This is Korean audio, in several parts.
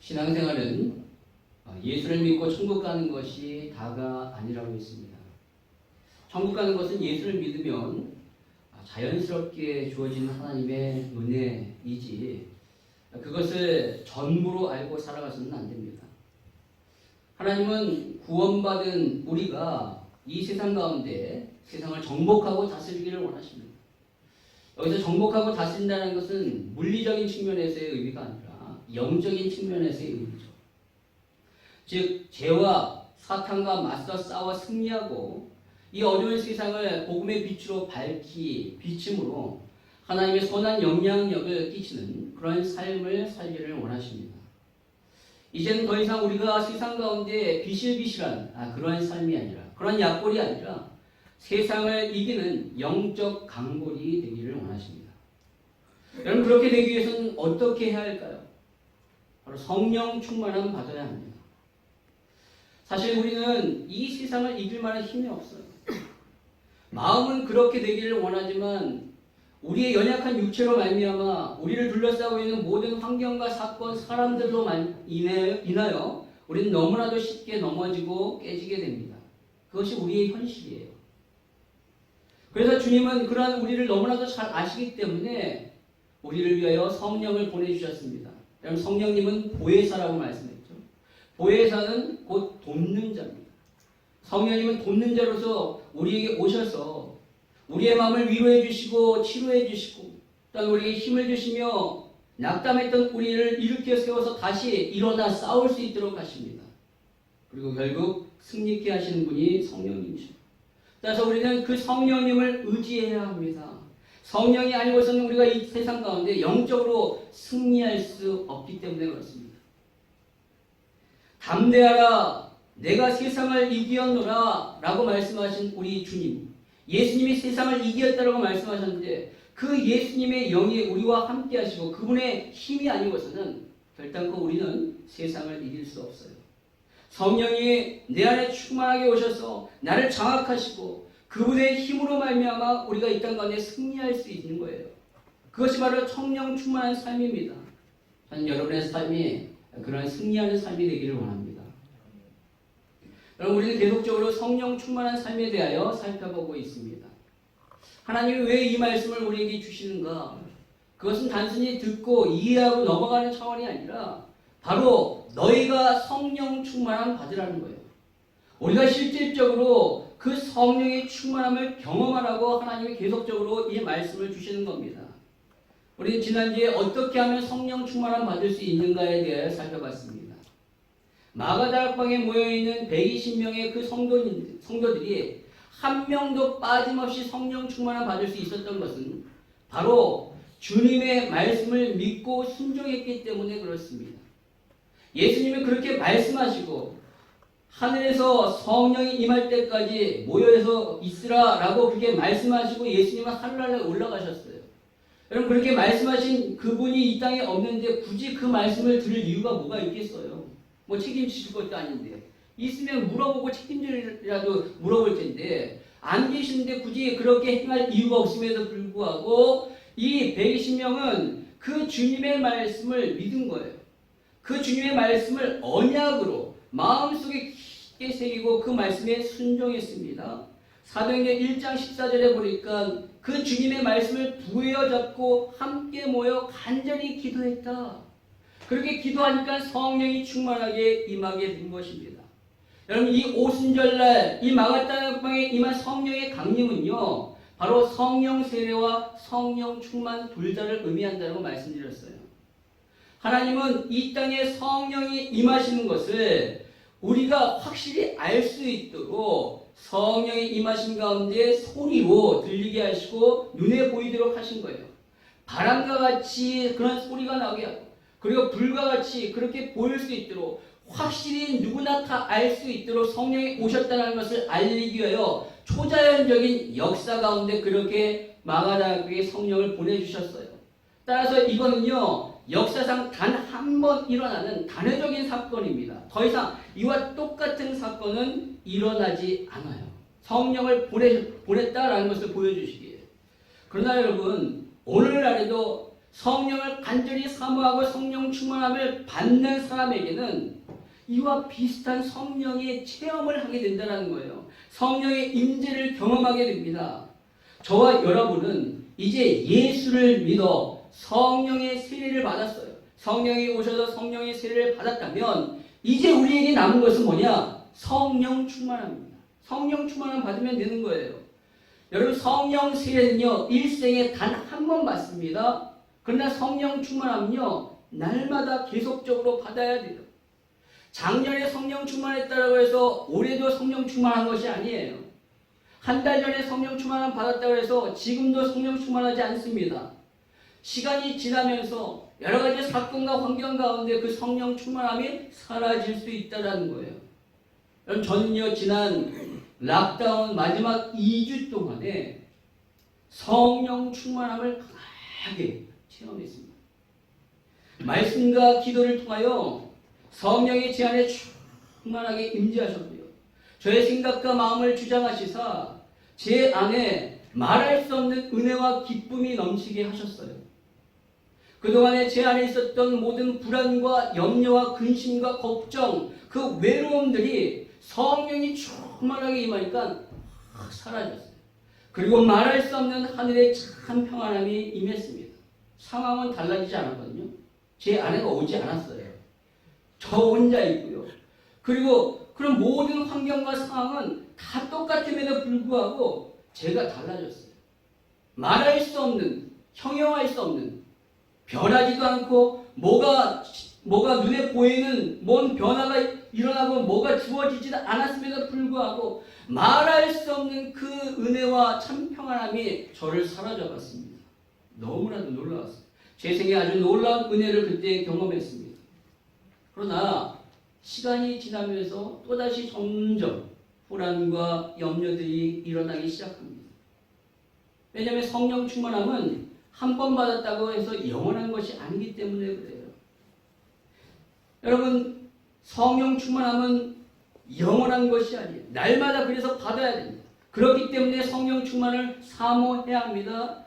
신앙생활은 예수를 믿고 천국 가는 것이 다가 아니라고 했습니다. 천국 가는 것은 예수를 믿으면 자연스럽게 주어지는 하나님의 은혜이지 그것을 전부로 알고 살아가서는 안 됩니다. 하나님은 구원받은 우리가 이 세상 가운데 세상을 정복하고 다스리기를 원하십니다. 여기서 정복하고 다스린다는 것은 물리적인 측면에서의 의미가 아니라 영적인 측면에서의 의미죠. 즉 죄와 사탄과 맞서 싸워 승리하고 이 어려운 세상을 복음의 빛으로 밝히 비침으로 하나님의 선한 영향력을 끼치는 그런 삶을 살기를 원하십니다. 이제는 더 이상 우리가 세상 가운데 비실비실한 그러한 삶이 아니라 그런 약골이 아니라 세상을 이기는 영적 강골이 되기를 원하십니다. 여러분 그렇게 되기 위해서는 어떻게 해야 할까요? 바로 성령 충만함 받아야 합니다. 사실 우리는 이 세상을 이길 만한 힘이 없어요. 마음은 그렇게 되기를 원하지만 우리의 연약한 육체로 말미암아 우리를 둘러싸고 있는 모든 환경과 사건, 사람들로 인하여 우리는 너무나도 쉽게 넘어지고 깨지게 됩니다. 그것이 우리의 현실이에요. 그래서 주님은 그러한 우리를 너무나도 잘 아시기 때문에 우리를 위하여 성령을 보내주셨습니다. 여러분 성령님은 보혜사라고 말씀했죠. 보혜사는 곧 돕는 자입니다. 성령님은 돕는 자로서 우리에게 오셔서 우리의 마음을 위로해 주시고 치료해 주시고 또한 우리에게 힘을 주시며 낙담했던 우리를 일으켜 세워서 다시 일어나 싸울 수 있도록 하십니다. 그리고 결국 승리케 하시는 분이 성령님이십니다. 따라서 우리는 그 성령님을 의지해야 합니다. 성령이 아니고서는 우리가 이 세상 가운데 영적으로 승리할 수 없기 때문에 그렇습니다. 담대하라 내가 세상을 이기었노라 라고 말씀하신 우리 주님, 예수님이 세상을 이기었다라고 말씀하셨는데 그 예수님의 영이 우리와 함께 하시고 그분의 힘이 아니고서는 결단코 우리는 세상을 이길 수 없어요. 성령이 내 안에 충만하게 오셔서 나를 장악하시고 그분의 힘으로 말미암아 우리가 이 땅 가운데 승리할 수 있는 거예요. 그것이 바로 성령 충만한 삶입니다. 저는 여러분의 삶이 그런 승리하는 삶이 되기를 원합니다. 여러분 우리는 계속적으로 성령 충만한 삶에 대하여 살펴보고 있습니다. 하나님이 왜 이 말씀을 우리에게 주시는가? 그것은 단순히 듣고 이해하고 넘어가는 차원이 아니라 바로 너희가 성령 충만함 받으라는 거예요. 우리가 실질적으로 그 성령의 충만함을 경험하라고 하나님이 계속적으로 이 말씀을 주시는 겁니다. 우리는 지난주에 어떻게 하면 성령 충만함 받을 수 있는가에 대해 살펴봤습니다. 마가다락방에 모여있는 120명의 그 성도들이 한 명도 빠짐없이 성령 충만함 받을 수 있었던 것은 바로 주님의 말씀을 믿고 순종했기 때문에 그렇습니다. 예수님은 그렇게 말씀하시고 하늘에서 성령이 임할 때까지 모여서 있으라 라고 그렇게 말씀하시고 예수님은 하늘나라에 올라가셨어요. 여러분 그렇게 말씀하신 그분이 이 땅에 없는데 굳이 그 말씀을 들을 이유가 뭐가 있겠어요? 뭐 책임지실 것도 아닌데 있으면 물어보고 책임질이라도 물어볼 텐데 안 계시는데 굳이 그렇게 행할 이유가 없음에도 불구하고 이 120명은 그 주님의 말씀을 믿은 거예요. 그 주님의 말씀을 언약으로 마음속에 깊게 새기고 그 말씀에 순종했습니다. 사도행전 1장 14절에 보니까 그 주님의 말씀을 부여잡고 함께 모여 간절히 기도했다. 그렇게 기도하니까 성령이 충만하게 임하게 된 것입니다. 여러분 이 오순절날 이 마가다락방에 임한 성령의 강림은요 바로 성령 세례와 성령 충만 둘 다를 의미한다고 말씀드렸어요. 하나님은 이 땅에 성령이 임하시는 것을 우리가 확실히 알 수 있도록 성령이 임하신 가운데 소리로 들리게 하시고 눈에 보이도록 하신 거예요. 바람과 같이 그런 소리가 나게 하고 그리고 불과 같이 그렇게 보일 수 있도록 확실히 누구나 다 알 수 있도록 성령이 오셨다는 것을 알리기 위하여 초자연적인 역사 가운데 그렇게 마가다락방에 성령을 보내주셨어요. 따라서 이거는요 역사상 단 한 번 일어나는 단회적인 사건입니다. 더 이상 이와 똑같은 사건은 일어나지 않아요. 성령을 보냈다라는 것을 보여주시기에. 그러나 여러분 오늘날에도 성령을 간절히 사모하고 성령 충만함을 받는 사람에게는 이와 비슷한 성령의 체험을 하게 된다는 거예요. 성령의 임재를 경험하게 됩니다. 저와 여러분은 이제 예수를 믿어 성령의 세례를 받았어요. 성령이 오셔서 성령의 세례를 받았다면 이제 우리에게 남은 것은 뭐냐? 성령 충만함입니다. 성령 충만함 받으면 되는 거예요. 여러분, 성령 세례는요 일생에 단 한 번 받습니다. 그러나 성령 충만함은요 날마다 계속적으로 받아야 돼요. 작년에 성령 충만했다고 해서 올해도 성령 충만한 것이 아니에요. 한 달 전에 성령 충만함 받았다고 해서 지금도 성령 충만하지 않습니다. 시간이 지나면서 여러 가지 사건과 환경 가운데 그 성령 충만함이 사라질 수 있다는 거예요. 여러분, 저는요 지난 락다운 마지막 2주 동안에 성령 충만함을 강하게 체험했습니다. 말씀과 기도를 통하여 성령의 제 안에 충만하게 임재하셨고요. 저의 생각과 마음을 주장하시사 제 안에 말할 수 없는 은혜와 기쁨이 넘치게 하셨어요. 그동안에 제 안에 있었던 모든 불안과 염려와 근심과 걱정, 그 외로움들이 성령이 충만하게 임하니까 사라졌어요. 그리고 말할 수 없는 하늘의 참 평안함이 임했습니다. 상황은 달라지지 않았거든요. 제 아내가 오지 않았어요. 저 혼자 있고요. 그리고 그런 모든 환경과 상황은 다 똑같음에도 불구하고 제가 달라졌어요. 말할 수 없는, 형용할 수 없는, 변하지도 않고 뭐가 눈에 보이는 뭔 변화가 일어나고 뭐가 주어지지도 않았음에도 불구하고 말할 수 없는 그 은혜와 참 평안함이 저를 사로잡았습니다. 너무나도 놀라웠어요. 제 생에 아주 놀라운 은혜를 그때 경험했습니다. 그러나 시간이 지나면서 또다시 점점 불안과 염려들이 일어나기 시작합니다. 왜냐하면 성령 충만함은 한 번 받았다고 해서 영원한 것이 아니기 때문에 그래요. 여러분, 성령 충만함은 영원한 것이 아니에요. 날마다 그래서 받아야 됩니다. 그렇기 때문에 성령 충만을 사모해야 합니다.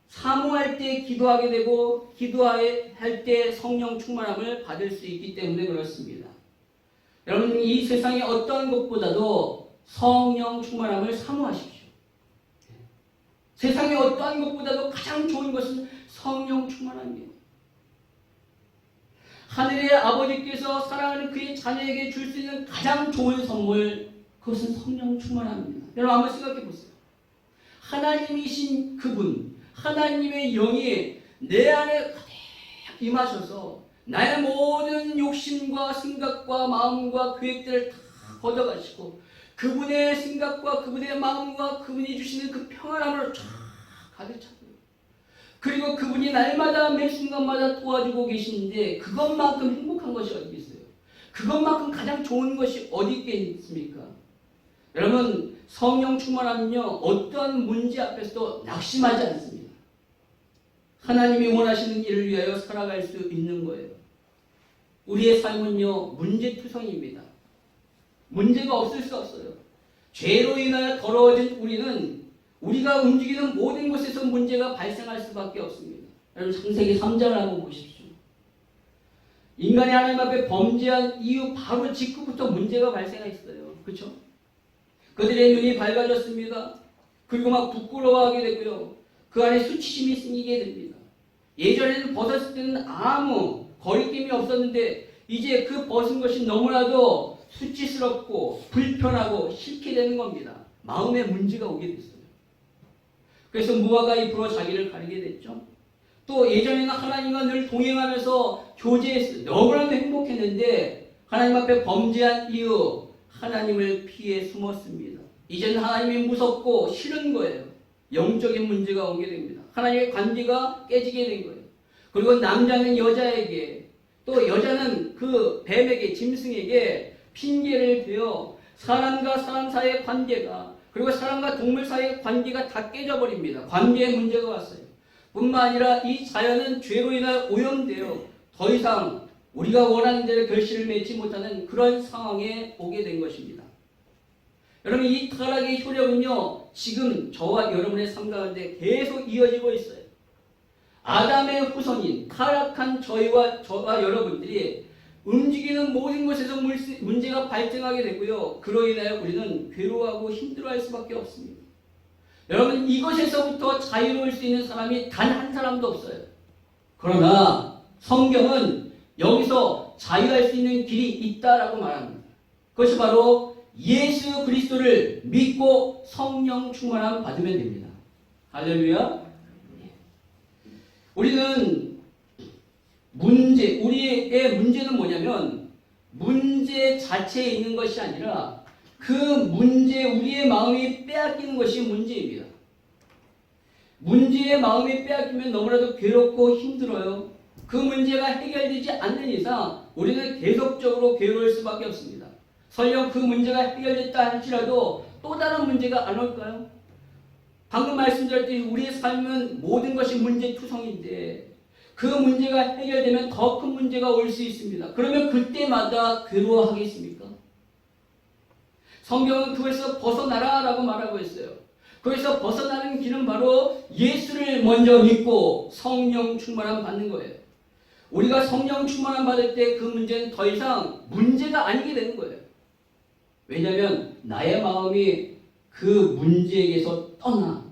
사모할 때 기도하게 되고 기도할 때 성령 충만함을 받을 수 있기 때문에 그렇습니다. 여러분, 이 세상의 어떤 것보다도 성령 충만함을 사모하십시오. 세상의 어떠한 것보다도 가장 좋은 것은 성령 충만함이에요. 하늘의 아버지께서 사랑하는 그의 자녀에게 줄 수 있는 가장 좋은 선물, 그것은 성령 충만함입니다. 여러분, 한번 생각해 보세요. 하나님이신 그분, 하나님의 영이 내 안에 가득 임하셔서 나의 모든 욕심과 생각과 마음과 계획들을 다 걷어가시고 그분의 생각과 그분의 마음과 그분이 주시는 그 평안함으로 쫙 가득 차고요. 그리고 그분이 날마다 매 순간마다 도와주고 계시는데 그것만큼 행복한 것이 어디 있어요? 그것만큼 가장 좋은 것이 어디 있겠습니까? 여러분, 성령 충만함은요 어떠한 문제 앞에서도 낙심하지 않습니다. 하나님이 원하시는 일을 위하여 살아갈 수 있는 거예요. 우리의 삶은요 문제투성입니다. 문제가 없을 수 없어요. 죄로 인하여 더러워진 우리는 우리가 움직이는 모든 곳에서 문제가 발생할 수밖에 없습니다. 여러분, 창세기 3장을 한번 보십시오. 인간이 하나님 앞에 범죄한 이후 바로 직후부터 문제가 발생했어요. 그렇죠? 그들의 눈이 밝아졌습니다. 그리고 막 부끄러워하게 되고요. 그 안에 수치심이 생기게 됩니다. 예전에는 벗었을 때는 아무 거리낌이 없었는데 이제 그 벗은 것이 너무나도 수치스럽고 불편하고 싫게 되는 겁니다. 마음에 문제가 오게 됐어요. 그래서 무화과 잎으로 자기를 가리게 됐죠. 또 예전에는 하나님과 늘 동행하면서 교제했어요. 너무나도 행복했는데 하나님 앞에 범죄한 이후 하나님을 피해 숨었습니다. 이제는 하나님이 무섭고 싫은 거예요. 영적인 문제가 오게 됩니다. 하나님의 관계가 깨지게 된 거예요. 그리고 남자는 여자에게 또 여자는 그 뱀에게 짐승에게 핑계를 대어 사람과 사람 사이의 관계가 그리고 사람과 동물 사이의 관계가 다 깨져버립니다. 관계에 문제가 왔어요. 뿐만 아니라 이 자연은 죄로 인하여 오염되어 더 이상 우리가 원하는 대로 결실을 맺지 못하는 그런 상황에 오게 된 것입니다. 여러분, 이 타락의 효력은요 지금 저와 여러분의 삶 가운데 계속 이어지고 있어요. 아담의 후손인 타락한 저와 여러분들이 움직이는 모든 것에서 문제가 발생하게 되고요. 그로 인하여 우리는 괴로워하고 힘들어할 수밖에 없습니다. 여러분, 이것에서부터 자유로울 수 있는 사람이 단 한 사람도 없어요. 그러나 성경은 여기서 자유할 수 있는 길이 있다라고 말합니다. 그것이 바로 예수 그리스도를 믿고 성령 충만함 받으면 됩니다. 할렐루야. 우리는 우리의 문제는 뭐냐면 문제 자체에 있는 것이 아니라 그 문제, 우리의 마음이 빼앗기는 것이 문제입니다. 문제의 마음이 빼앗기면 너무나도 괴롭고 힘들어요. 그 문제가 해결되지 않는 이상 우리는 계속적으로 괴로울 수밖에 없습니다. 설령 그 문제가 해결됐다 할지라도 또 다른 문제가 안 올까요? 방금 말씀드렸듯이 우리의 삶은 모든 것이 문제투성인데 그 문제가 해결되면 더 큰 문제가 올 수 있습니다. 그러면 그때마다 괴로워하겠습니까? 성경은 그것에서 벗어나라 라고 말하고 있어요. 그래서 벗어나는 길은 바로 예수를 먼저 믿고 성령 충만함 받는 거예요. 우리가 성령 충만함 받을 때 그 문제는 더 이상 문제가 아니게 되는 거예요. 왜냐하면 나의 마음이 그 문제에게서 떠나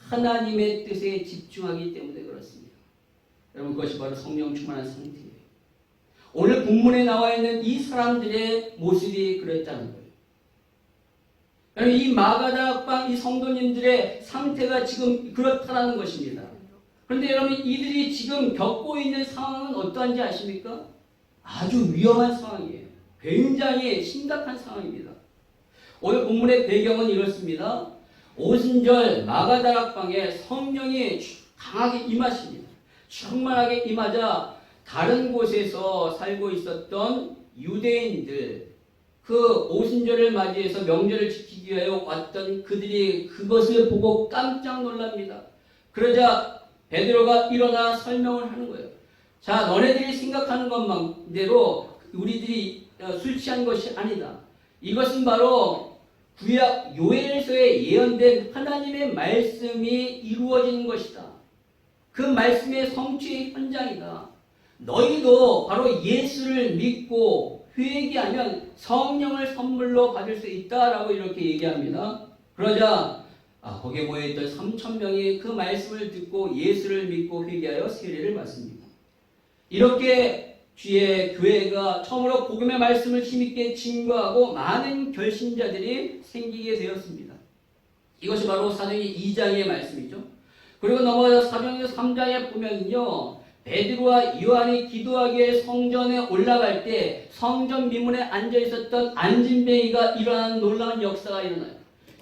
하나님의 뜻에 집중하기 때문에 그렇습니다. 여러분, 그것이 바로 성령 충만한 상태예요. 오늘 본문에 나와 있는 이 사람들의 모습이 그랬다는 거예요. 여러분, 이 마가다락방 이 성도님들의 상태가 지금 그렇다는 것입니다. 그런데 여러분, 이들이 지금 겪고 있는 상황은 어떠한지 아십니까? 아주 위험한 상황이에요. 굉장히 심각한 상황입니다. 오늘 본문의 배경은 이렇습니다. 오순절 마가다락방에 성령이 강하게 임하십니다. 충만하게 임하자 다른 곳에서 살고 있었던 유대인들, 그 오순절을 맞이해서 명절을 지키기 위하여 왔던 그들이 그것을 보고 깜짝 놀랍니다. 그러자 베드로가 일어나 설명을 하는 거예요. 자, 너네들이 생각하는 것만대로 우리들이 술 취한 것이 아니다. 이것은 바로 구약 요엘서에 예언된 하나님의 말씀이 이루어지는 것이다. 그 말씀의 성취의 현장이다. 너희도 바로 예수를 믿고 회개하면 성령을 선물로 받을 수 있다라고 이렇게 얘기합니다. 그러자 거기에 모여있던 3,000명이 그 말씀을 듣고 예수를 믿고 회개하여 세례를 받습니다. 이렇게 주의 교회가 처음으로 복음의 말씀을 힘있게 증거하고 많은 결신자들이 생기게 되었습니다. 이것이 바로 사도행전 2장의 말씀이죠. 그리고 넘어가서 사도행전 3장에 보면요, 베드로와 요한이 기도하기에 성전에 올라갈 때 성전 미문에 앉아 있었던 안진뱅이가 일어나는 놀라운 역사가 일어나요.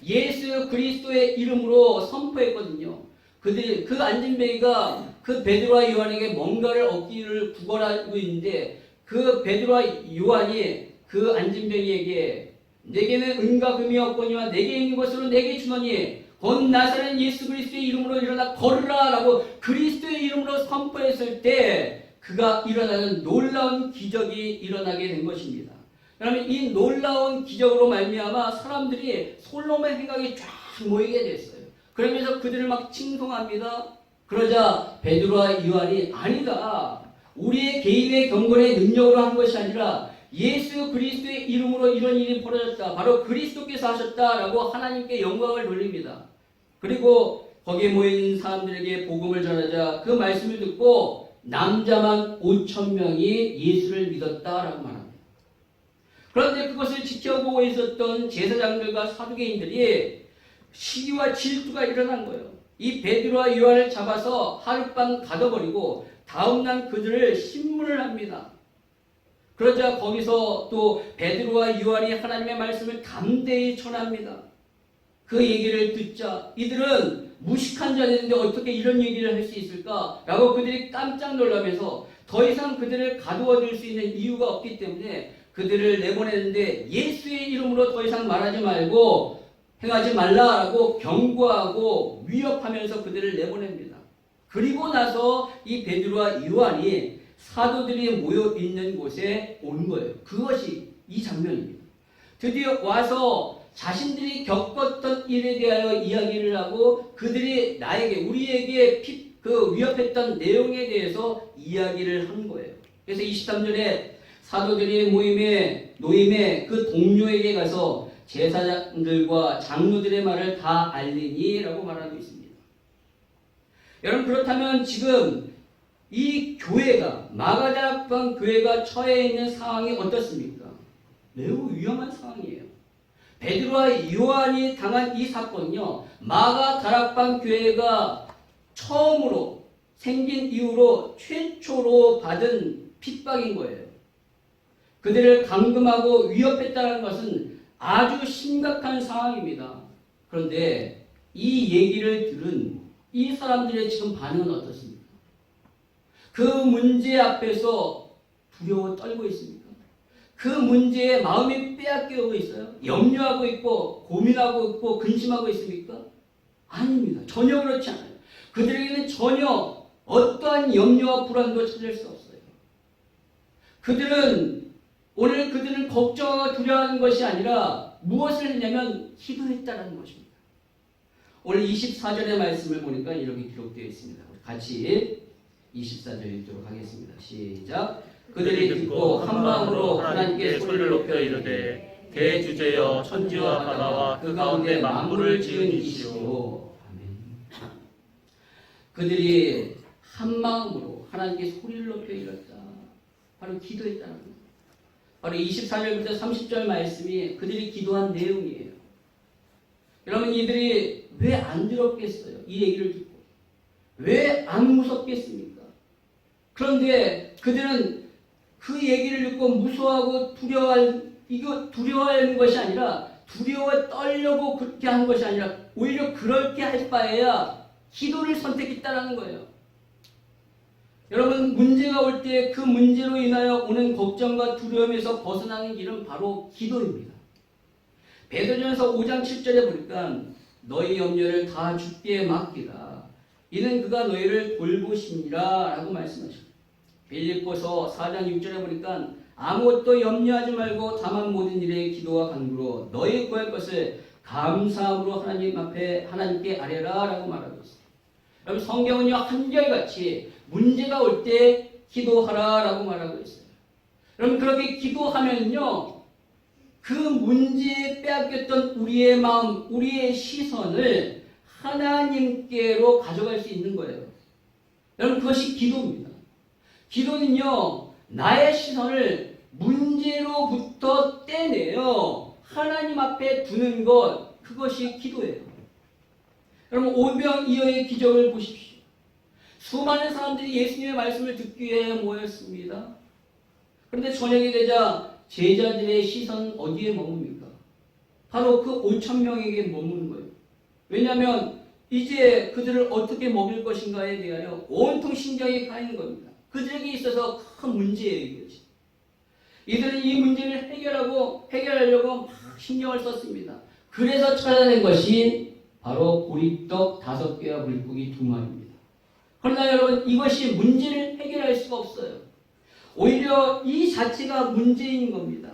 예수 그리스도의 이름으로 선포했거든요. 그들이 그 안진뱅이가 그 베드로와 요한에게 뭔가를 얻기를 구걸하고 있는데 그 베드로와 요한이 그 안진뱅이에게 내게는 은과 금이 없거니와 내게 있는 것으로 내게 주노니 곧 나사렛 예수 그리스도의 이름으로 일어나 걸으라 라고 그리스도의 이름으로 선포했을 때 그가 일어나는 놀라운 기적이 일어나게 된 것입니다. 그러면 이 놀라운 기적으로 말미암아 사람들이 솔로몬 행각에 쫙 모이게 됐어요. 그러면서 그들을 막 칭송합니다. 그러자 베드로와 요한이 아니다. 우리의 개인의 경건의 능력으로 한 것이 아니라 예수 그리스도의 이름으로 이런 일이 벌어졌다. 바로 그리스도께서 하셨다라고 하나님께 영광을 돌립니다. 그리고 거기에 모인 사람들에게 복음을 전하자 그 말씀을 듣고 남자만 5,000명이 예수를 믿었다라고 말합니다. 그런데 그것을 지켜보고 있었던 제사장들과 사두개인들이 시기와 질투가 일어난 거예요. 이 베드로와 요한을 잡아서 하룻밤 가둬버리고 다음날 그들을 신문을 합니다. 그러자 거기서 또 베드로와 요한이 하나님의 말씀을 담대히 전합니다. 그 얘기를 듣자 이들은 무식한 자들인데 어떻게 이런 얘기를 할 수 있을까? 라고 그들이 깜짝 놀라면서 더 이상 그들을 가두어둘 수 있는 이유가 없기 때문에 그들을 내보내는데 예수의 이름으로 더 이상 말하지 말고 행하지 말라라고 경고하고 위협하면서 그들을 내보냅니다. 그리고 나서 이 베드로와 요한이 사도들이 모여 있는 곳에 온 거예요. 그것이 이 장면입니다. 드디어 와서 자신들이 겪었던 일에 대하여 이야기를 하고 그들이 우리에게 그 위협했던 내용에 대해서 이야기를 한 거예요. 그래서 23절에 사도들이 노임에 그 동료에게 가서 제사장들과 장로들의 말을 다 알리니 라고 말하고 있습니다. 여러분, 그렇다면 지금 이 교회가, 마가다락방 교회가 처해 있는 상황이 어떻습니까? 매우 위험한 상황이에요. 베드로와 요한이 당한 이 사건은요, 마가다락방 교회가 처음으로 생긴 이후로 최초로 받은 핍박인 거예요. 그들을 감금하고 위협했다는 것은 아주 심각한 상황입니다. 그런데 이 얘기를 들은 이 사람들의 지금 반응은 어떻습니까? 그 문제 앞에서 두려워 떨고 있습니까? 그 문제에 마음이 빼앗기고 있어요? 염려하고 있고 고민하고 있고 근심하고 있습니까? 아닙니다. 전혀 그렇지 않아요. 그들에게는 전혀 어떠한 염려와 불안도 찾을 수 없어요. 오늘 그들은 걱정하고 두려워하는 것이 아니라 무엇을 했냐면 기도했다는 것입니다. 오늘 24절의 말씀을 보니까 이렇게 기록되어 있습니다. 같이 24절 읽도록 하겠습니다. 시작. 그들이 듣고 한 마음으로 하나님께 소리를 높여 이르되 대주제여 천지와 바다와 그 가운데 만물을 지은 이시오. 아멘. 그들이 한 마음으로 하나님께 소리를 높여 이뤘다. 바로 기도했다는 겁니다. 바로 24절부터 30절 말씀이 그들이 기도한 내용이에요. 여러분, 이들이 왜 안 들었겠어요? 이 얘기를 듣고. 왜 안 무섭겠습니까? 그런데 그들은 그 얘기를 듣고 무서워하고 두려워하는 것이 아니라 두려워 떨려고 그렇게 한 것이 아니라 오히려 그렇게 할 바에야 기도를 선택했다는 거예요. 여러분, 문제가 올 때 그 문제로 인하여 오는 걱정과 두려움에서 벗어나는 길은 바로 기도입니다. 베드로전서 5장 7절에 보니까 너희 염려를 다 주께 맡기라. 이는 그가 너희를 돌보심이라 라고 말씀하십니다. 빌립보서 4장 6절에 보니까 아무것도 염려하지 말고 다만 모든 일에 기도와 간구로 너희 구할 것을 감사함으로 하나님 앞에 하나님께 아뢰라 라고 말하고 있습니다. 여러분, 성경은요 한결같이 문제가 올 때 기도하라 라고 말하고 있어요. 여러분, 그렇게 기도하면요 그 문제에 빼앗겼던 우리의 마음, 우리의 시선을 하나님께로 가져갈 수 있는 거예요. 여러분, 그것이 기도입니다. 기도는요 나의 시선을 문제로부터 떼내어 하나님 앞에 두는 것, 그것이 기도예요. 여러분, 오병이어의 기적을 보십시오. 수많은 사람들이 예수님의 말씀을 듣기 위해 모였습니다. 그런데 저녁이 되자 제자들의 시선 어디에 머뭅니까? 바로 그 5,000명에게 머무는 거예요. 왜냐하면 이제 그들을 어떻게 먹일 것인가에 대하여 온통 신경이 가 있는 겁니다. 그들에게 있어서 큰 문제예요, 이것이. 이들은 이 문제를 해결하려고 막 신경을 썼습니다. 그래서 찾아낸 것이 바로 보리떡 5개와 물고기 2마리입니다. 그러나 여러분, 이것이 문제를 해결할 수가 없어요. 오히려 이 자체가 문제인 겁니다.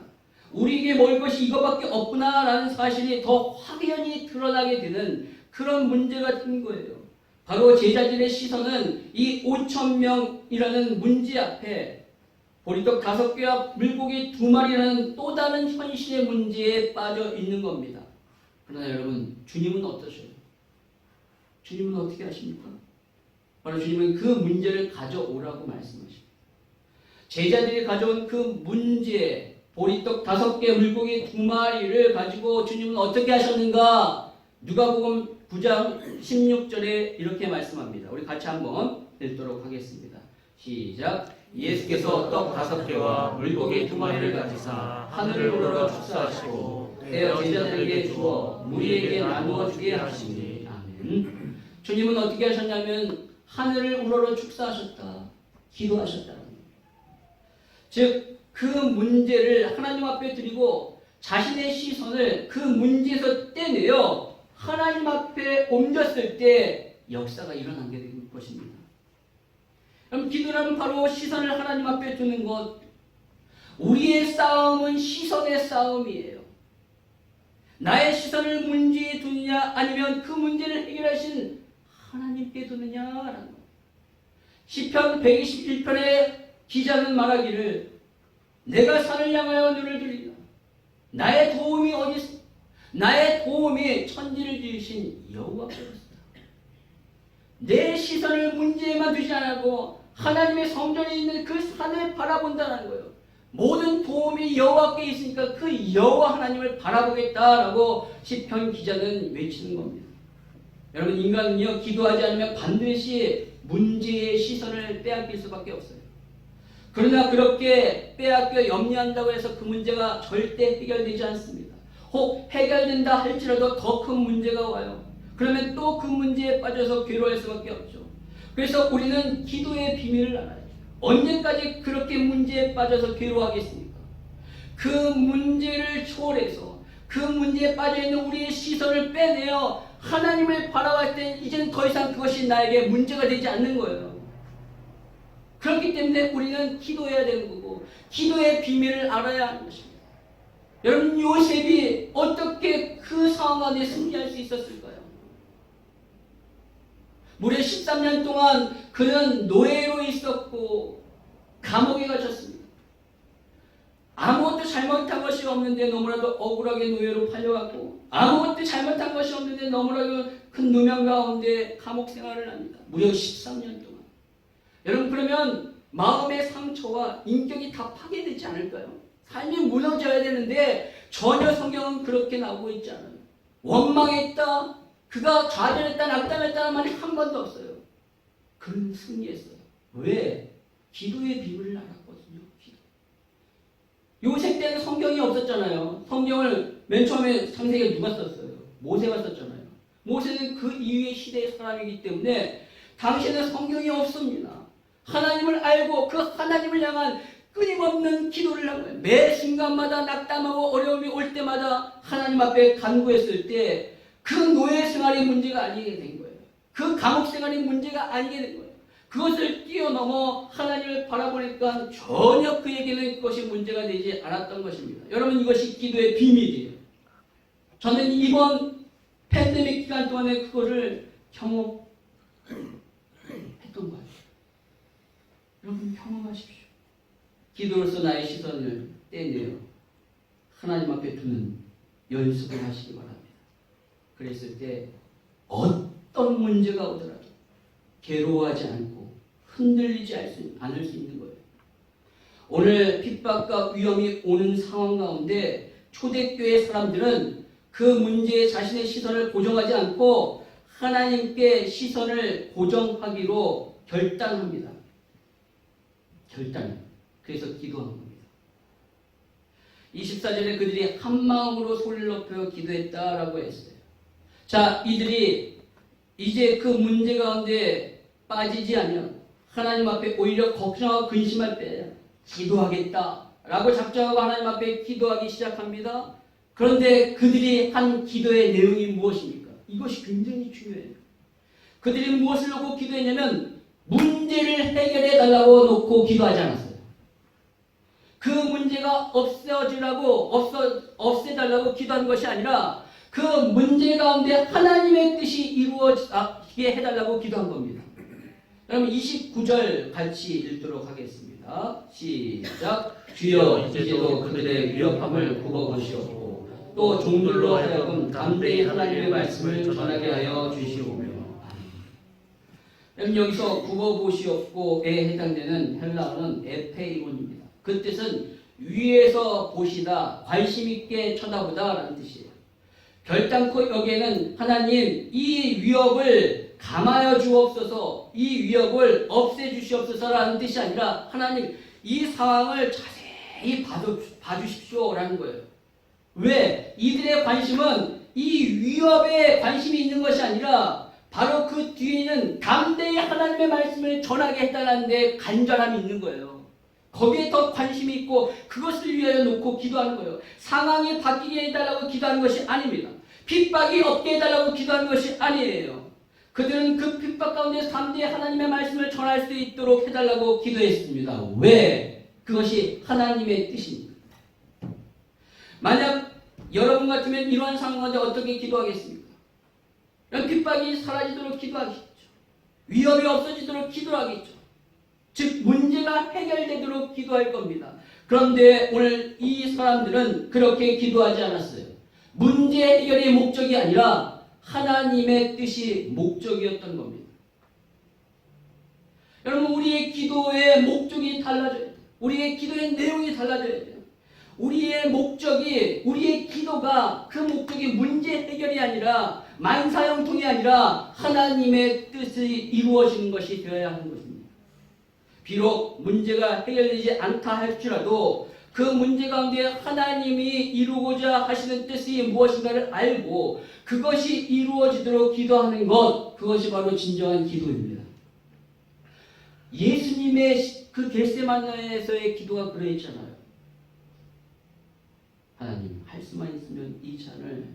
우리에게 먹을 것이 이것밖에 없구나라는 사실이 더 확연히 드러나게 되는 그런 문제가 된 거예요. 바로 제자들의 시선은 이 5,000명이라는 문제 앞에 보리떡 5개와 물고기 2마리라는 또 다른 현실의 문제에 빠져 있는 겁니다. 그러나 여러분, 주님은 어떠셔요? 주님은 어떻게 하십니까? 바로 주님은 그 문제를 가져오라고 말씀하십니다. 제자들이 가져온 그 문제, 보리떡 5개, 물고기 2마리를 가지고 주님은 어떻게 하셨는가? 누가복음 9장 16절에 이렇게 말씀합니다. 우리 같이 한번 읽도록 하겠습니다. 시작. 예수께서 떡 5개와 물고기 2마리를 가지사 하늘을 우러러 축사하시고 떼어 제자들에게 주어 무리에게 나누어 주게 하시니. 아멘. 주님은 어떻게 하셨냐면 하늘을 우러러 축사하셨다. 기도하셨다. 즉, 그 문제를 하나님 앞에 드리고 자신의 시선을 그 문제에서 떼내어 하나님 앞에 옮겼을 때 역사가 일어나게 될 것입니다. 그럼 기도는 바로 시선을 하나님 앞에 두는 것. 우리의 싸움은 시선의 싸움이에요. 나의 시선을 문제에 두느냐 아니면 그 문제를 해결하신 하나님께 두느냐라는 것. 시편 121편의 기자는 말하기를 내가 산을 향하여 눈을 들리라. 나의 도움이 어디 있어? 나의 도움이 천지를 지으신 여호와께로다. 내 시선을 문제에만 두지 않고 하나님의 성전에 있는 그 산을 바라본다는 거예요. 모든 도움이 여호와께 있으니까 그 여호와 하나님을 바라보겠다라고 시편 기자는 외치는 겁니다. 여러분, 인간은요, 기도하지 않으면 반드시 문제의 시선을 빼앗길 수밖에 없어요. 그러나 그렇게 빼앗겨 염려한다고 해서 그 문제가 절대 해결되지 않습니다. 혹 해결된다 할지라도 더 큰 문제가 와요. 그러면 또 그 문제에 빠져서 괴로워할 수밖에 없죠. 그래서 우리는 기도의 비밀을 알아야죠. 언제까지 그렇게 문제에 빠져서 괴로워하겠습니까? 그 문제를 초월해서 그 문제에 빠져있는 우리의 시선을 빼내어 하나님을 바라볼 때 이제는 더 이상 그것이 나에게 문제가 되지 않는 거예요. 그렇기 때문에 우리는 기도해야 되는 거고 기도의 비밀을 알아야 하는 것입니다. 여러분, 요셉이 어떻게 그 상황 안에 승리할 수 있었을까요? 무려 13년 동안 그는 노예로 있었고 감옥에 갇혔습니다. 아무것도 잘못한 것이 없는데 너무나도 억울하게 노예로 팔려갔고 아무것도 잘못한 것이 없는데 너무나도 큰 누명 가운데 감옥 생활을 합니다. 무려 13년 동안. 여러분, 그러면 마음의 상처와 인격이 다 파괴되지 않을까요? 삶이 무너져야 되는데 전혀 성경은 그렇게 나오고 있지 않아요. 원망했다, 그가 좌절했다, 낙담했다는 말이 한 번도 없어요. 그는 승리했어요. 왜? 기도의 비밀을 알았거든요. 기도. 요셉 때는 성경이 없었잖아요. 성경을 맨 처음에 창세기에 누가 썼어요? 모세가 썼잖아요. 모세는 그 이후의 시대의 사람이기 때문에 당시에는 성경이 없습니다. 하나님을 알고 그 하나님을 향한 끊임없는 기도를 한 거예요. 매 순간마다 낙담하고 어려움이 올 때마다 하나님 앞에 간구했을 때 그 노예 생활의 문제가 아니게 된 거예요. 그 감옥 생활의 문제가 아니게 된 거예요. 그것을 뛰어넘어 하나님을 바라보니까 전혀 그에게는 그것이 문제가 되지 않았던 것입니다. 여러분, 이것이 기도의 비밀이에요. 저는 이번 팬데믹 기간 동안에 그거를 경험했던 것 같아요. 여러분, 경험하십시오. 기도로서 나의 시선을 떼내어 하나님 앞에 두는 연습을 하시기 바랍니다. 그랬을 때 어떤 문제가 오더라도 괴로워하지 않고 흔들리지 않을 수 있는 거예요. 오늘 핍박과 위험이 오는 상황 가운데 초대교회 사람들은 그 문제에 자신의 시선을 고정하지 않고 하나님께 시선을 고정하기로 결단합니다. 결단. 그래서 기도한 겁니다. 24절에 그들이 한 마음으로 소리를 높여 기도했다라고 했어요. 자, 이들이 이제 그 문제 가운데 빠지지 않으면 하나님 앞에 오히려 걱정하고 근심할 때 기도하겠다라고 작정하고 하나님 앞에 기도하기 시작합니다. 그런데 그들이 한 기도의 내용이 무엇입니까? 이것이 굉장히 중요해요. 그들이 무엇을 놓고 기도했냐면 문제를 해결해 달라고 놓고 기도하지 않았어요. 그 문제가 없애달라고 기도한 것이 아니라 그 문제 가운데 하나님의 뜻이 이루어지게 해달라고 기도한 겁니다. 여러분, 29절 같이 읽도록 하겠습니다. 시작. 주여, 이제도 그들의 위협함을 굽어보시옵고 또 종들로 하여금 담대히 하나님의 말씀을 전하게 하여 주시오며. 여러분, 여기서 굽어보시옵고에 해당되는 헬라어는 에페이론입니다. 그 뜻은 위에서 보시다, 관심 있게 쳐다보다 라는 뜻이에요. 결단코 여기에는 하나님, 이 위협을 감하여 주옵소서, 이 위협을 없애주시옵소서 라는 뜻이 아니라 하나님, 이 상황을 자세히 봐주십시오 라는 거예요. 왜? 이들의 관심은 이 위협에 관심이 있는 것이 아니라 바로 그 뒤에 있는 담대히 하나님의 말씀을 전하게 해달라는 데 간절함이 있는 거예요. 거기에 더 관심이 있고 그것을 위하여 놓고 기도하는 거예요. 상황이 바뀌게 해달라고 기도하는 것이 아닙니다. 핍박이 없게 해달라고 기도하는 것이 아니에요. 그들은 그 핍박 가운데 담대히 하나님의 말씀을 전할 수 있도록 해달라고 기도했습니다. 왜? 그것이 하나님의 뜻입니다. 만약 여러분 같으면 이러한 상황 가운데 어떻게 기도하겠습니까? 핍박이 사라지도록 기도하겠죠. 위협이 없어지도록 기도하겠죠. 즉 문제가 해결되도록 기도할 겁니다. 그런데 오늘 이 사람들은 그렇게 기도하지 않았어요. 문제 해결의 목적이 아니라 하나님의 뜻이 목적이었던 겁니다. 여러분, 우리의 기도의 목적이 달라져야 돼요. 우리의 기도의 내용이 달라져야 돼요. 우리의 목적이, 우리의 기도가 그 목적이 문제 해결이 아니라 만사형통이 아니라 하나님의 뜻이 이루어지는 것이 되어야 하는 것입니다. 비록 문제가 해결되지 않다 할지라도 그 문제 가운데 하나님이 이루고자 하시는 뜻이 무엇인가를 알고 그것이 이루어지도록 기도하는 것, 그것이 바로 진정한 기도입니다. 예수님의 그 겟세마네에서의 기도가 그러했잖아요. 하나님, 할 수만 있으면 이 잔을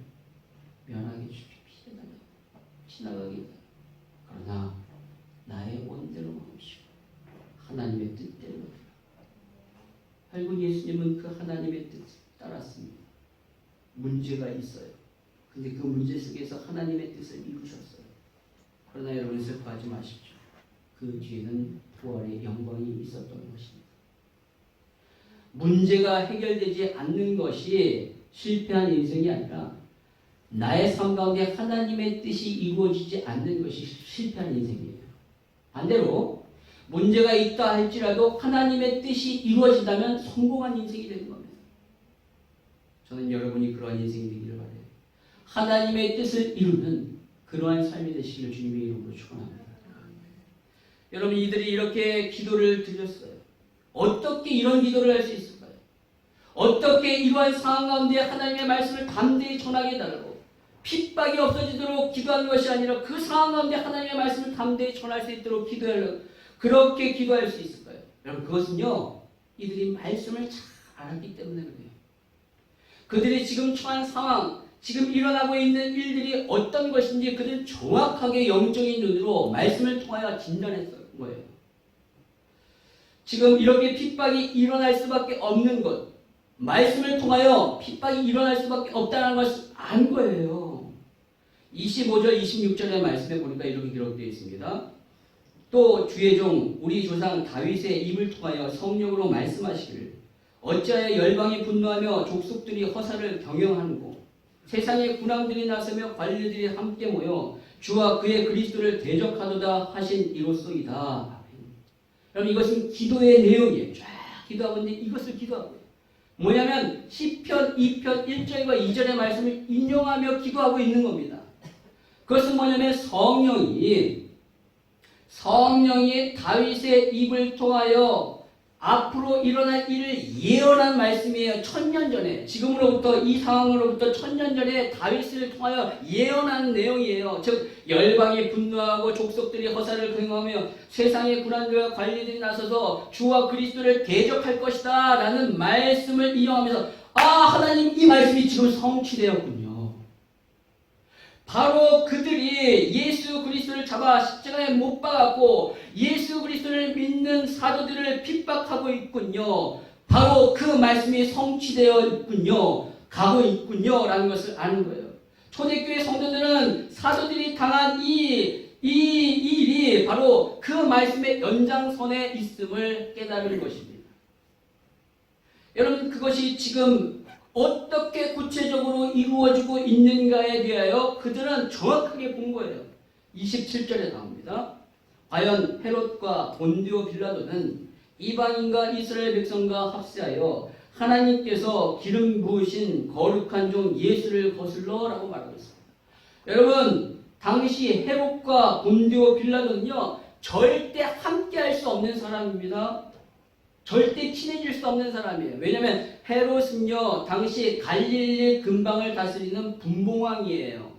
면하게 주십시오. 지나가게. 그러나 나의 원대로 마옵시고 하나님의 뜻대로. 결국 예수님은 그 하나님의 뜻을 따랐습니다. 문제가 있어요. 근데 그 문제 속에서 하나님의 뜻을 이루셨어요. 그러나 여러분, 슬퍼하지 마십시오. 그 뒤에는 부활의 영광이 있었던 것입니다. 문제가 해결되지 않는 것이 실패한 인생이 아니라 나의 삶 가운데 하나님의 뜻이 이루어지지 않는 것이 실패한 인생이에요. 반대로 문제가 있다 할지라도 하나님의 뜻이 이루어진다면 성공한 인생이 되는 겁니다. 저는 여러분이 그러한 인생이 되기를 바라요. 하나님의 뜻을 이루는 그러한 삶이 되시기를 주님의 이름으로 축원합니다. 여러분, 이들이 이렇게 기도를 드렸어요. 어떻게 이런 기도를 할 수 있을까요? 어떻게 이러한 상황 가운데 하나님의 말씀을 담대히 전하게 해달라고 핍박이 없어지도록 기도하는 것이 아니라 그 상황 가운데 하나님의 말씀을 담대히 전할 수 있도록 기도하려고 그렇게 기도할 수 있을까요? 여러분, 그것은요, 이들이 말씀을 잘 알았기 때문에 그래요. 그들이 지금 처한 상황, 지금 일어나고 있는 일들이 어떤 것인지 그들은 정확하게 영적인 눈으로 말씀을 통하여 진단했을 거예요. 지금 이렇게 핍박이 일어날 수밖에 없는 것, 말씀을 통하여 핍박이 일어날 수밖에 없다는 것을 안 거예요. 25절, 26절의 말씀에 보니까 이렇게 기록되어 있습니다. 또 주의 종 우리 조상 다윗의 입을 통하여 성령으로 말씀하시기를 어찌하여 열방이 분노하며 족속들이 허사를 경영하는고 세상의 군왕들이 나서며 관리들이 함께 모여 주와 그의 그리스도를 대적하도다 하신 이로소이다. 여러분, 이것은 기도의 내용이에요. 쫙 기도하고 있는데 이것을 기도하고 뭐냐면 시편 2편 1절과 2절의 말씀을 인용하며 기도하고 있는 겁니다. 그것은 뭐냐면 성령이 다윗의 입을 통하여 앞으로 일어날 일을 예언한 말씀이에요. 1000년 전에, 지금으로부터 이 상황으로부터 1000년 전에 다윗을 통하여 예언한 내용이에요. 즉 열방이 분노하고 족속들이 허사를 경영하며 세상의 군왕들과 관리들이 나서서 주와 그리스도를 대적할 것이다 라는 말씀을 인용하면서 하나님, 이 말씀이 지금 성취되었군요. 바로 그들이 예수 그리스도를 잡아 십자가에 못 박았고 예수 그리스도를 믿는 사도들을 핍박하고 있군요. 바로 그 말씀이 성취되어 있군요. 가고 있군요. 라는 것을 아는 거예요. 초대교회 성도들은 사도들이 당한 이 일이 바로 그 말씀의 연장선에 있음을 깨달은 것입니다. 여러분, 그것이 지금 어떻게 구체적으로 이루어지고 있는가에 대하여 그들은 정확하게 본 거예요. 27절에 나옵니다. 과연 헤롯과 본디오 빌라도는 이방인과 이스라엘 백성과 합세하여 하나님께서 기름 부으신 거룩한 종 예수를 거슬러 라고 말하고 있습니다. 여러분, 당시 헤롯과 본디오 빌라도는요, 절대 함께 할 수 없는 사람입니다. 절대 친해질 수 없는 사람이에요. 왜냐하면 헤롯은요, 당시 갈릴리 근방을 다스리는 분봉왕이에요.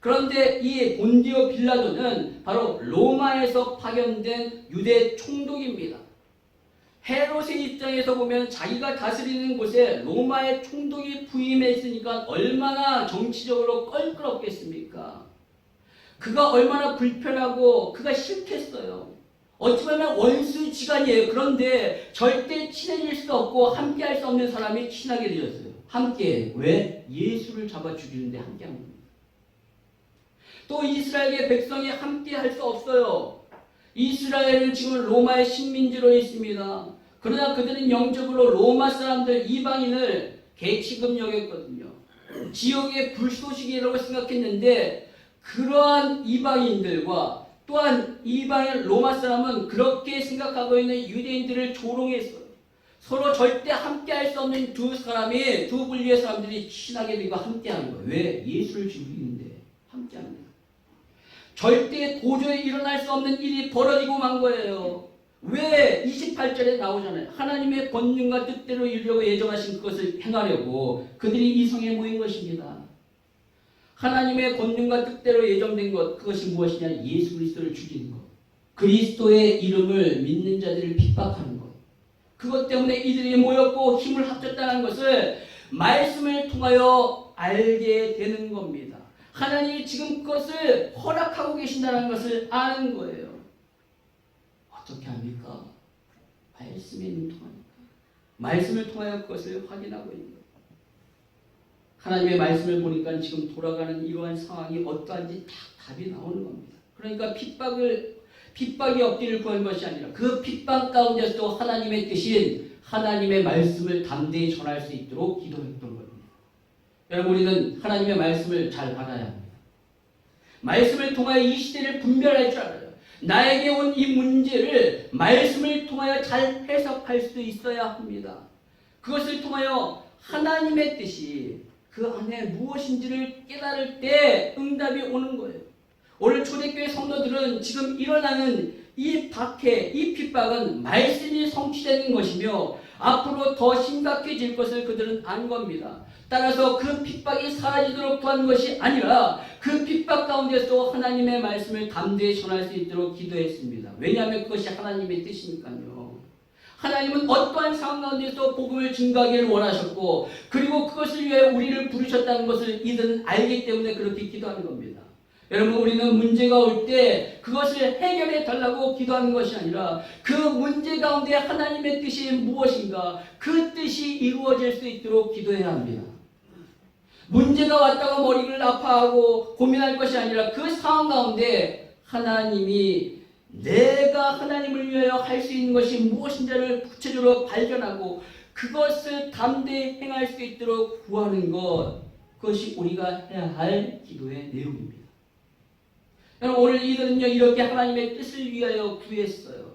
그런데 이 본디오 빌라도는 바로 로마에서 파견된 유대 총독입니다. 헤롯의 입장에서 보면 자기가 다스리는 곳에 로마의 총독이 부임해 있으니까 얼마나 정치적으로 껄끄럽겠습니까? 그가 얼마나 불편하고 그가 싫겠어요. 어찌 보면 원수지간이에요. 그런데 절대 친해질 수 없고 함께할 수 없는 사람이 친하게 되었어요. 함께. 왜? 예수를 잡아 죽이는데 함께한 겁니다. 또 이스라엘의 백성이 함께할 수 없어요. 이스라엘은 지금 로마의 식민지로 있습니다. 그러나 그들은 영적으로 로마 사람들 이방인을 개취급 여겼거든요. 지옥의 불쏘시개라고 생각했는데 그러한 이방인들과 또한 이방인 로마 사람은 그렇게 생각하고 있는 유대인들을 조롱했어요. 서로 절대 함께할 수 없는 두 분류의 사람들이 친하게 되고 함께하는 거예요. 왜? 예수를 죽이는데 함께합니다. 절대 도저히 일어날 수 없는 일이 벌어지고 만 거예요. 왜? 28절에 나오잖아요. 하나님의 권능과 뜻대로 이루려고 예정하신 그것을 행하려고 그들이 이 성에 모인 것입니다. 하나님의 권능과 뜻대로 예정된 것, 그것이 무엇이냐? 예수 그리스도를 죽이는 것. 그리스도의 이름을 믿는 자들을 핍박하는 것. 그것 때문에 이들이 모였고 힘을 합쳤다는 것을 말씀을 통하여 알게 되는 겁니다. 하나님이 지금 그것을 허락하고 계신다는 것을 아는 거예요. 어떻게 합니까? 말씀에 능통하니까. 말씀을 통하여 그것을 확인하고 있는 거예요. 하나님의 말씀을 보니까 지금 돌아가는 이러한 상황이 어떠한지 딱 답이 나오는 겁니다. 그러니까 핍박이 없기를 구한 것이 아니라 그 핍박 가운데서도 하나님의 뜻인 하나님의 말씀을 담대히 전할 수 있도록 기도했던 겁니다. 여러분, 우리는 하나님의 말씀을 잘 알아야 합니다. 말씀을 통하여 이 시대를 분별할 줄 알아요. 나에게 온 이 문제를 말씀을 통하여 잘 해석할 수 있어야 합니다. 그것을 통하여 하나님의 뜻이 그 안에 무엇인지를 깨달을 때 응답이 오는 거예요. 오늘 초대교회 성도들은 지금 일어나는 이 박해, 이 핍박은 말씀이 성취되는 것이며 앞으로 더 심각해질 것을 그들은 안 겁니다. 따라서 그 핍박이 사라지도록 구한 것이 아니라 그 핍박 가운데서 하나님의 말씀을 담대히 전할 수 있도록 기도했습니다. 왜냐하면 그것이 하나님의 뜻이니까요. 하나님은 어떠한 상황 가운데서 복음을 증거하기를 원하셨고 그리고 그것을 위해 우리를 부르셨다는 것을 이들은 알기 때문에 그렇게 기도하는 겁니다. 여러분, 우리는 문제가 올 때 그것을 해결해 달라고 기도하는 것이 아니라 그 문제 가운데 하나님의 뜻이 무엇인가 그 뜻이 이루어질 수 있도록 기도해야 합니다. 문제가 왔다고 머리를 아파하고 고민할 것이 아니라 그 상황 가운데 하나님이 내가 하나님을 위하여 할 수 있는 것이 무엇인지를 구체적으로 발견하고 그것을 담대히 행할 수 있도록 구하는 것, 그것이 우리가 해야 할 기도의 내용입니다. 여러분, 오늘 이들은요 이렇게 하나님의 뜻을 위하여 구했어요.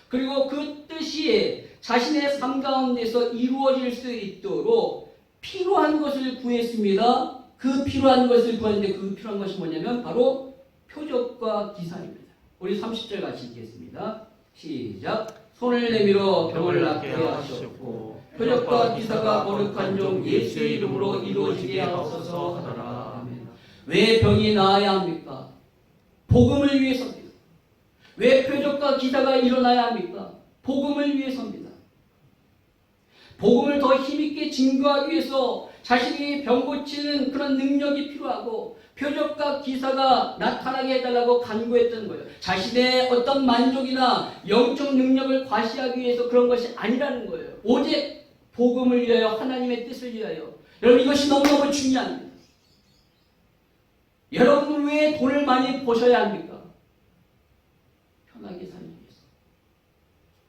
그리고 그 뜻이 자신의 삶 가운데서 이루어질 수 있도록 필요한 것을 구했습니다. 그 필요한 것을 구했는데 그 필요한 것이 뭐냐면 바로 표적과 기사입니다. 우리 30절 같이 읽겠습니다. 시작. 손을 내밀어 병을 낫게 하셨고 표적과 기사가 거룩한 종 예수의 이름으로 이루어지게 하옵소서 하더라. 아멘. 왜 병이 나아야 합니까? 복음을 위해서입니다. 왜 표적과 기사가 일어나야 합니까? 복음을 위해서입니다. 복음을 더 힘있게 증거하기 위해서 자신이 병 고치는 그런 능력이 필요하고 표적과 기사가 나타나게 해달라고 간구했던 거예요. 자신의 어떤 만족이나 영적 능력을 과시하기 위해서 그런 것이 아니라는 거예요. 오직 복음을 위하여 하나님의 뜻을 위하여. 여러분, 이것이 너무너무 중요합니다. 여러분 왜 돈을 많이 버셔야 합니까? 편하게 살기 위해서.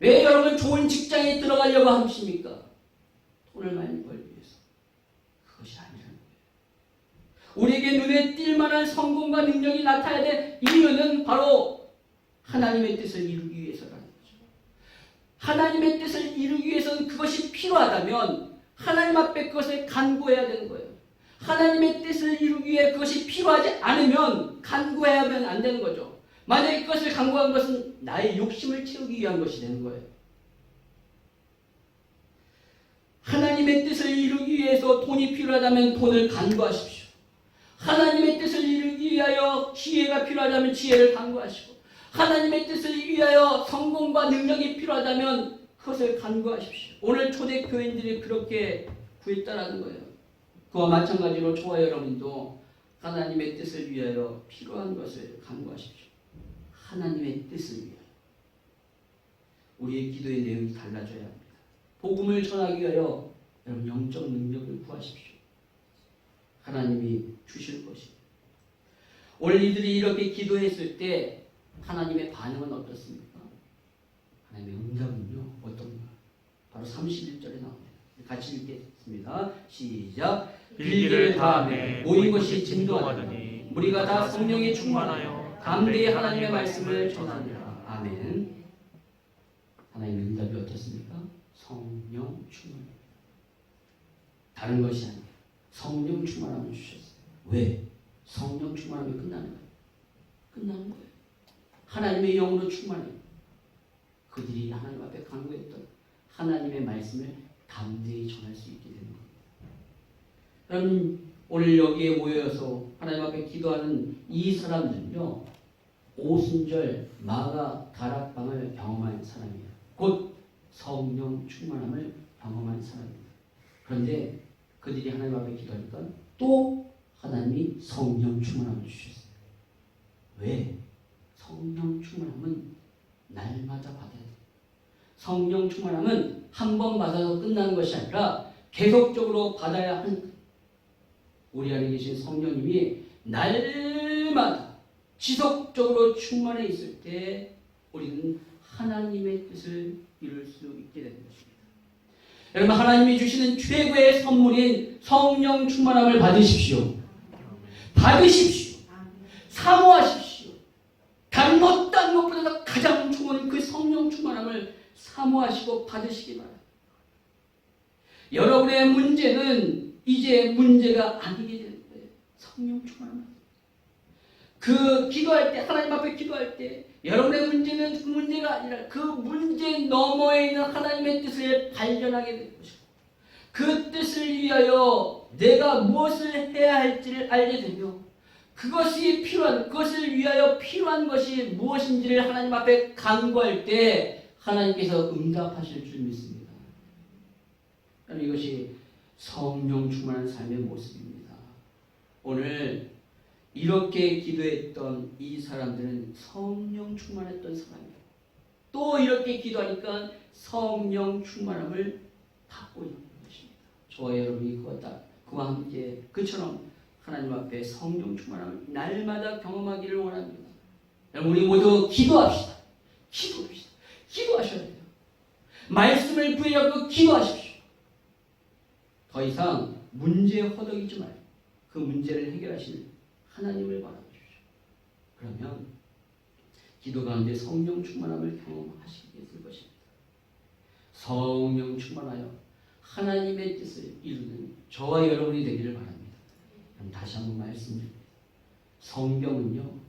왜 여러분 좋은 직장에 들어가려고 하십니까? 돈을 많이 벌기 위해서. 그것이 아니라는 거예요. 우리에게 눈에 띌 만한 성공과 능력이 나타나야 될 이유는 바로 하나님의 뜻을 이루기 위해서라는 거죠. 하나님의 뜻을 이루기 위해서는 그것이 필요하다면 하나님 앞에 그것을 간구해야 되는 거예요. 하나님의 뜻을 이루기 위해 그것이 필요하지 않으면 간구해야 하면 안 되는 거죠. 만약에 그것을 간구한 것은 나의 욕심을 채우기 위한 것이 되는 거예요. 하나님의 뜻을 이루기 위해서 돈이 필요하다면 돈을 간구하십시오. 하나님의 뜻을 이루기 위하여 지혜가 필요하다면 지혜를 간구하시고 하나님의 뜻을 위하여 성공과 능력이 필요하다면 그것을 간구하십시오. 오늘 초대교인들이 그렇게 구했다라는 거예요. 그와 마찬가지로 저와 여러분도 하나님의 뜻을 위하여 필요한 것을 간구하십시오. 하나님의 뜻을 위하여. 우리의 기도의 내용이 달라져야 합니다. 복음을 전하기 위하여 여러분 영적 능력을 구하십시오. 하나님이 주실 것입니다. 오늘 이들이 이렇게 기도했을 때 하나님의 반응은 어떻습니까? 하나님의 응답은요 어떤가? 바로 31절에 나옵니다. 같이 읽겠습니다. 시작. 빌기를 다하매 모인 것이 진동하더니 우리가 다 성령에 충만하여 담대히 하나님의 말씀을 전하니라. 아멘. 하나님의 응답이 어떻습니까? 성령 충만. 다른 것이 아니에요. 성령 충만함을 주셨어요. 왜? 성령 충만하면 끝나는 거예요. 끝나는 거예요. 하나님의 영으로 충만해요. 그들이 하나님 앞에 간구했던 하나님의 말씀을 담대히 전할 수 있게 되는 겁니다. 그럼 오늘 여기에 모여서 하나님 앞에 기도하는 이 사람들은요, 오순절 마가 다락방을 경험한 사람이에요. 곧 성령 충만함을 경험한 사람입니다. 그런데 그들이 하나님 앞에 기도하니까 또 하나님이 성령 충만함을 주셨어요. 왜? 성령 충만함은 날마다 받아야 돼요. 성령 충만함은 한 번 받아서 끝나는 것이 아니라 계속적으로 받아야 하는 거예요. 우리 안에 계신 성령님이 날마다 지속적으로 충만해 있을 때 우리는 하나님의 뜻을 이룰 수 있게 되는 것입니다. 여러분, 하나님이 주시는 최고의 선물인 성령 충만함을 받으십시오. 받으십시오. 사모하십시오. 다른 것보다 가장 좋은 그 성령 충만함을 사모하시고 받으시기 바랍니다. 여러분의 문제는 이제 문제가 아니게 되는 거예요. 성령 충만함. 그 기도할 때, 하나님 앞에 기도할 때 여러분의 문제는 그 문제가 아니라 그 문제 너머에 있는 하나님의 뜻을 발견하게 되는 것이고, 그 뜻을 위하여 내가 무엇을 해야 할지를 알게 되며, 그것을 위하여 필요한 것이 무엇인지를 하나님 앞에 간구할 때 하나님께서 응답하실 줄 믿습니다. 이것이 성령 충만한 삶의 모습입니다. 오늘 이렇게 기도했던 이 사람들은 성령 충만했던 사람이에요. 또 이렇게 기도하니까 성령 충만함을 받고 있는 것입니다. 저와 여러분이 그와 함께 그처럼 하나님 앞에 성령 충만함을 날마다 경험하기를 원합니다. 여러분, 우리 모두 기도합시다. 기도하셔야 돼요. 말씀을 구하고 기도하십시오. 더 이상 문제 허덕이지 말고 그 문제를 해결하실 하나님을 바라보십시오. 그러면 기도 가운데 성령 충만함을 경험하시게 될 것입니다. 성령 충만하여 하나님의 뜻을 이루는 저와 여러분이 되기를 바랍니다. 그럼 다시 한번 말씀드립니다. 성경은요,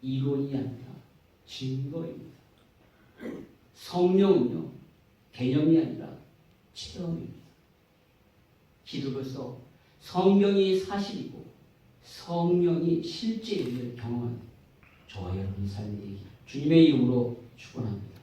이론이 아니라 증거입니다. 성령은요, 개념이 아니라 체험입니다. 기도로서 성경이 사실이고 성령이 실제 일을 경험하는 저와 여러분의 삶이 되기 주님의 이름으로 축원합니다.